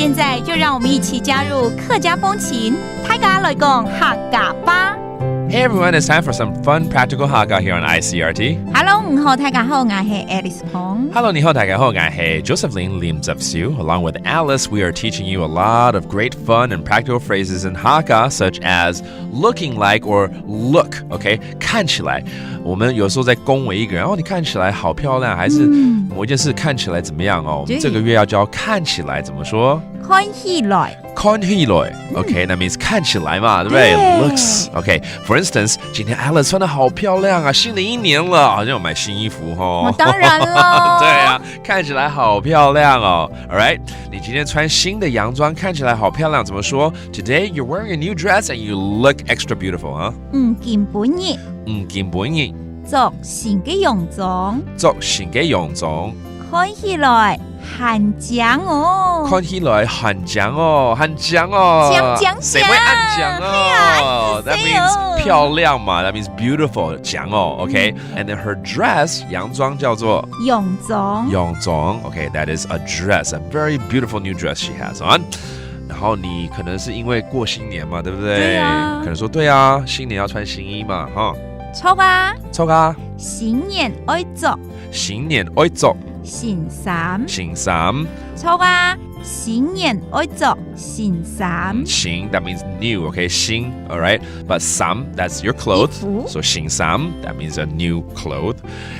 现在就让我们一起加入客家风情大家来讲客家吧。Hey everyone, it's time for some fun practical Hakka here on ICRT. Hello， 你好，大家好，我是 Alice Pong。Hello, 你好，大家好，我是 Josephine Lim Zepsiu. Along with Alice, we are teaching you a lot of great fun and practical phrases in Hakka, such as looking like or look. Okay, 看起来。我们有时候在恭维一个人，你看起来好漂亮，还是某一件事看起来怎么样哦？我们这个月要教看起来怎么说？看起来。看起来 ，OK， that means 看起来嘛，对不对 ？Looks OK。For instance， 今天 Alice 穿得好漂亮啊，新的一年了，好像有买新衣服哦。当然了。对啊，看起来好漂亮哦。All right， 你今天穿新的洋装，看起来好漂亮，怎么说 ？Today you're wearing a new dress and you look extra beautiful， 啊。今本日。今本日。做新嘅洋装。做新嘅洋装。看起来很强哦。看起来很强哦，很强哦。强谁会按强哦？That means 漂亮嘛。That means beautiful， 强哦。OK，and then her dress 洋装叫做洋装。洋装。OK，that is a dress，a very beautiful new dress she has on。然后你可能是因为过新年嘛，对不对？对啊。可能说对啊，新年要穿新衣嘛，哈。错啊！错啊！新年愛做，新年愛做新衫，新衫。錯啊！新年愛做新衫。新 that means new, okay? 新 all right? But 衫 that's your clothes. So 新衫 that means a new cloth.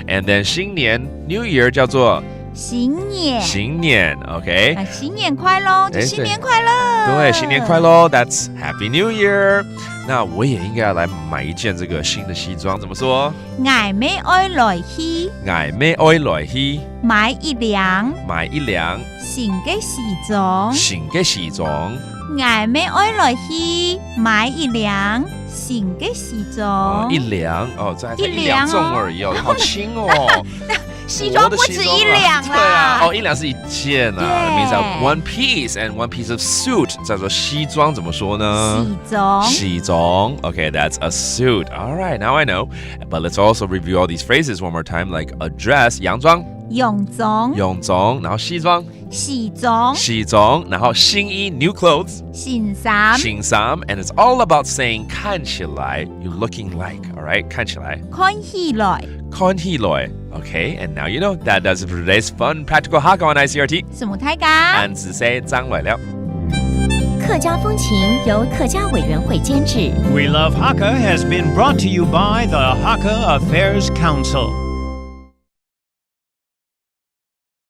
And then 新年 New Year 叫做新年，新年 ，OK？ 新年快乐，就新年快乐。对，新年快乐 ，That's Happy New Year。那我也应该要来买一件这个新的西装，怎么说？我妹愛來去，我妹愛來去買一輛新嘅西裝，新嘅西裝。我妹愛來去買一輛新嘅西裝，一輛哦，这还才一兩重而已哦，好輕哦。西裝不止一輛啦，一輛是一件啊。It means that one piece and one piece of suit。叫做西裝怎麼說呢？西裝。Okay, that's a suit. All right, now I know. But let's also review all these phrases one more time, like a dress, 洋裝，然後西裝，然後新衣 new clothes， 新衫 and it's all about saying 看起來 you looking like, all right? 看起來 Okay, and now you know that does it for today's fun practical Hakka on ICRT. 什麼大家？俺只識張來了。客家風情由客家委員會監製。We Love Hakka has been brought to you by the Hakka Affairs Council.